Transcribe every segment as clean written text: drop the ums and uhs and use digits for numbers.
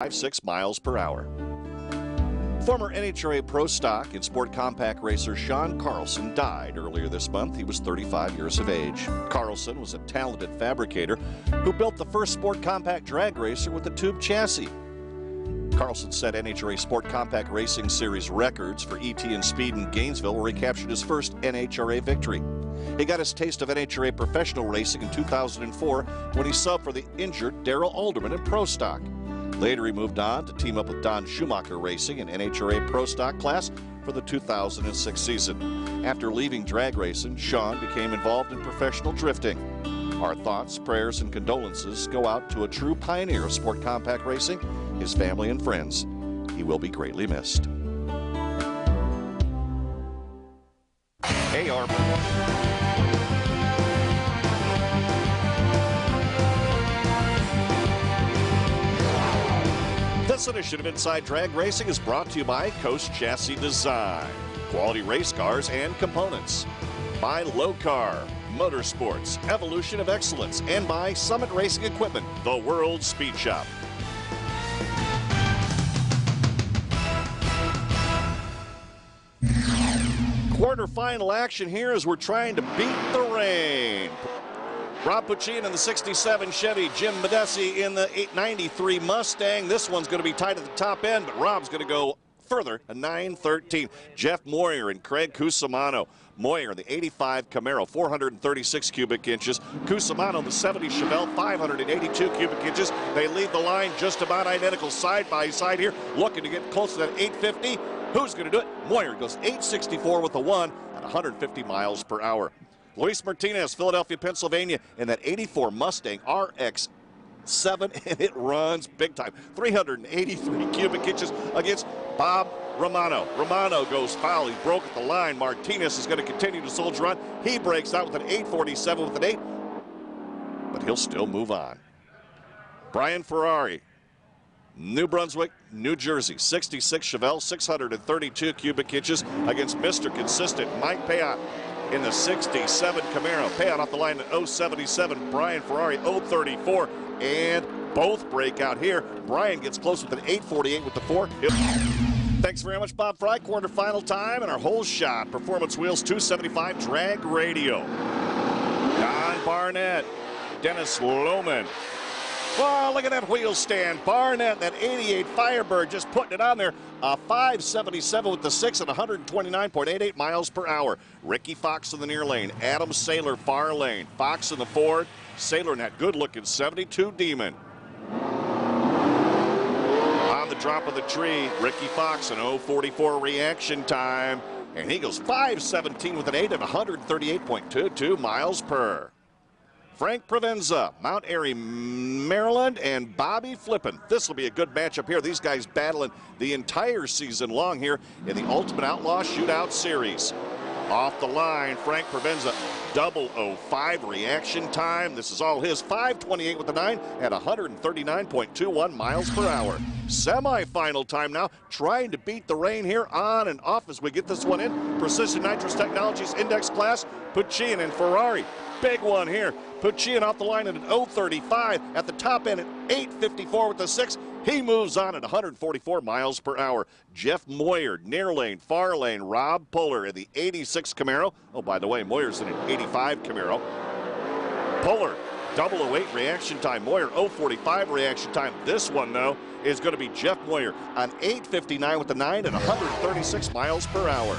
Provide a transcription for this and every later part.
56 miles per hour. Former NHRA Pro Stock and Sport Compact racer Sean Carlson died earlier this month. He was 35 years of age. Carlson was a talented fabricator who built the first Sport Compact drag racer with a tube chassis. Carlson set NHRA Sport Compact Racing Series records for ET and Speed in Gainesville, where he captured his first NHRA victory. He got his taste of NHRA professional racing in 2004 when he subbed for the injured Darrell Alderman in Pro Stock. Later, he moved on to team up with Don Schumacher Racing in NHRA Pro Stock class for the 2006 season. After leaving drag racing, Sean became involved in professional drifting. Our thoughts, prayers, and condolences go out to a true pioneer of sport compact racing, his family and friends. He will be greatly missed. AR. This edition of Inside Drag Racing is brought to you by Coast Chassis Design, quality race cars and components, by Low Car Motorsports, Evolution of Excellence, and by Summit Racing Equipment, the World Speed Shop. Quarterfinal action here as we're trying to beat the rain. Rob Puccin in the 67 Chevy, Jim Medesi in the 893 Mustang. This one's going to be tight at the top end, but Rob's going to go further, a 913. Jeff Moyer and Craig Cusimano. Moyer, the 85 Camaro, 436 cubic inches. Cusimano, the 70 Chevelle, 582 cubic inches. They lead the line just about identical side by side here, looking to get close to that 850. Who's going to do it? Moyer goes 864 with the 1 at 150 miles per hour. Luis Martinez, Philadelphia, Pennsylvania, in that 84 Mustang RX-7, and it runs big time. 383 cubic inches against Bob Romano. Romano goes foul. He broke at the line. Martinez is going to continue to soldier on. He breaks out with an 847 with an 8, but he'll still move on. Brian Ferrari, New Brunswick, New Jersey, 66 Chevelle, 632 cubic inches against Mr. Consistent Mike Payot in the 67 Camaro. Payot off the line at 077, Brian Ferrari 034, and both break out here. Brian gets close with an 848 with the 4. Thanks very much, Bob Fry. Quarterfinal time and our whole shot. Performance Wheels 275 Drag Radio. Don Barnett, Dennis Lohman. Oh, look at that wheel stand. Barnett, that 88 Firebird, just putting it on there. A 577 with the 6 at 129.88 miles per hour. Ricky Fox in the near lane. Adam Saylor, far lane. Fox in the Ford. Saylor in that good-looking 72 Demon. On the drop of the tree, Ricky Fox, an 044 reaction time. And he goes 517 with an 8 at 138.22 miles per. Frank Provenza, Mount Airy, Maryland, and Bobby Flippin. This will be a good matchup here. These guys battling the entire season long here in the Ultimate Outlaw Shootout Series. Off the line, Frank Provenza, 005 reaction time. This is all his. 528 with the 9 at 139.21 miles per hour. Semi-final time now, trying to beat the rain here on and off as we get this one in. Precision Nitrous Technologies Index Class, Puccin and Ferrari. Big one here. Puccin off the line at an 035. At the top end at 854 with the 6. He moves on at 144 miles per hour. Jeff Moyer, near lane, far lane. Rob Puller in the 86 Camaro. Oh, by the way, Moyer's in an 85 Camaro. Puller, 008 reaction time. Moyer, 045 reaction time. This one, though, is going to be Jeff Moyer on 859 with the 9 at 136 miles per hour.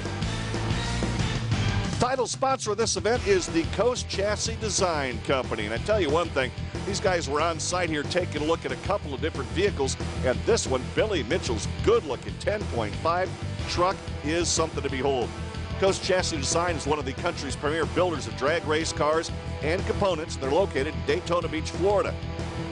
Title sponsor of this event is the Coast Chassis Design Company. And I tell you one thing, these guys were on site here taking a look at a couple of different vehicles. And this one, Billy Mitchell's good-looking 10.5 truck, is something to behold. Coast Chassis Design is one of the country's premier builders of drag race cars and components. They're located in Daytona Beach, Florida.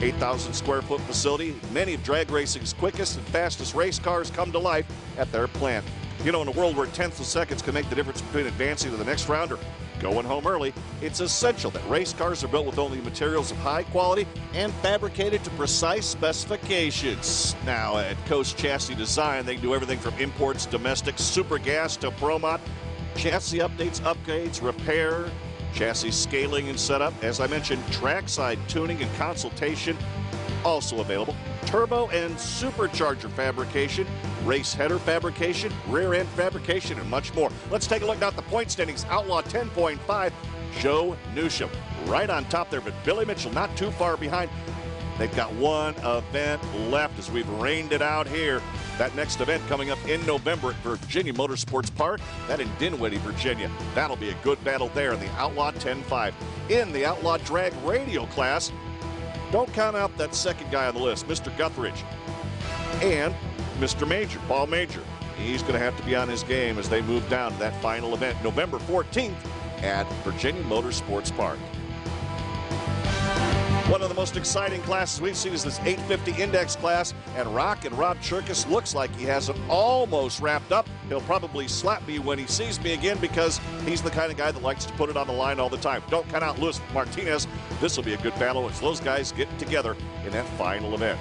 8,000 square foot facility. Many of drag racing's quickest and fastest race cars come to life at their plant. You know, in a world where tenths of seconds can make the difference between advancing to the next round or going home early, it's essential that race cars are built with only materials of high quality and fabricated to precise specifications. Now, at Coast Chassis Design, they do everything from imports, domestic, super gas to ProMod, chassis updates, upgrades, repair, chassis scaling and setup. As I mentioned, trackside tuning and consultation. Also available, turbo and supercharger fabrication, race header fabrication, rear end fabrication, and much more. Let's take a look now at the point standings. Outlaw 10.5, Joe Newsham right on top there, but Billy Mitchell not too far behind. They've got one event left as we've rained it out here. That next event coming up in November at Virginia Motorsports Park. That in Dinwiddie, Virginia. That'll be a good battle there in the Outlaw 10.5. In the Outlaw Drag Radial class, don't count out that second guy on the list, Mr. Guthridge and Mr. Major, Paul Major. He's going to have to be on his game as they move down to that final event, November 14th at Virginia Motorsports Park. One of the most exciting classes we've seen is this 850 index class, and Rob Cherkis looks like he has it almost wrapped up. He'll probably slap me when he sees me again because he's the kind of guy that likes to put it on the line all the time. Don't count out Luis Martinez. This will be a good battle as those guys get together in that final event.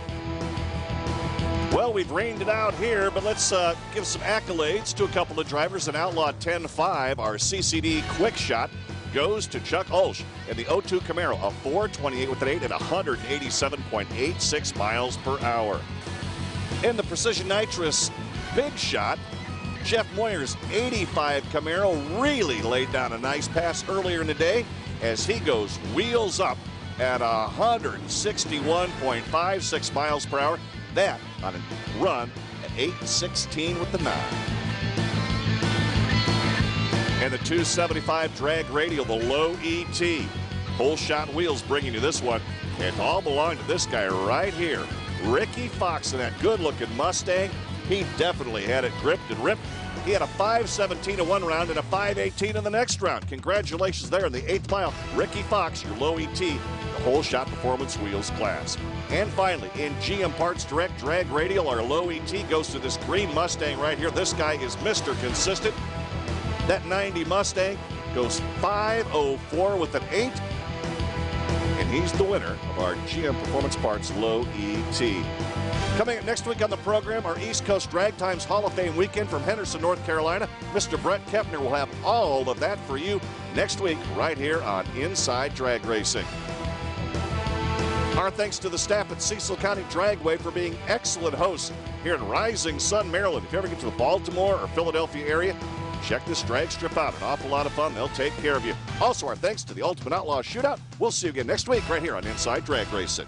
Well, we've rained it out here, but let's give some accolades to a couple of drivers. In Outlaw 10.5, our CCD quick shot goes to Chuck Olsch and the O2 Camaro, a 428 with an 8 at 187.86 miles per hour. In the Precision Nitrous big shot, Jeff Moyer's 85 Camaro really laid down a nice pass earlier in the day as he goes wheels up at 161.56 miles per hour. That on a run at 8:16 with the 9. And the 275 drag radial, the low ET. Full shot wheels bringing you this one. And all belong to this guy right here. Ricky Fox in that good looking Mustang. He definitely had it gripped and ripped. He had a 5:17 in one round and a 5:18 in the next round. Congratulations there in the 8th mile. Ricky Fox, your low ET, the whole shot performance wheels class. And finally, in GM Parts Direct drag radial, our low ET goes to this green Mustang right here. This guy is Mr. Consistent. That 90 Mustang goes 5:04 with an 8. And he's the winner of our GM Performance Parts Low ET. Coming up next week on the program, our East Coast Drag Times Hall of Fame weekend from Henderson, North Carolina. Mr. Brett Kepner will have all of that for you next week right here on Inside Drag Racing. Our thanks to the staff at Cecil County Dragway for being excellent hosts here in Rising Sun, Maryland. If you ever get to the Baltimore or Philadelphia area, check this drag strip out. An awful lot of fun. They'll take care of you. Also, our thanks to the Ultimate Outlaw Shootout. We'll see you again next week right here on Inside Drag Racing.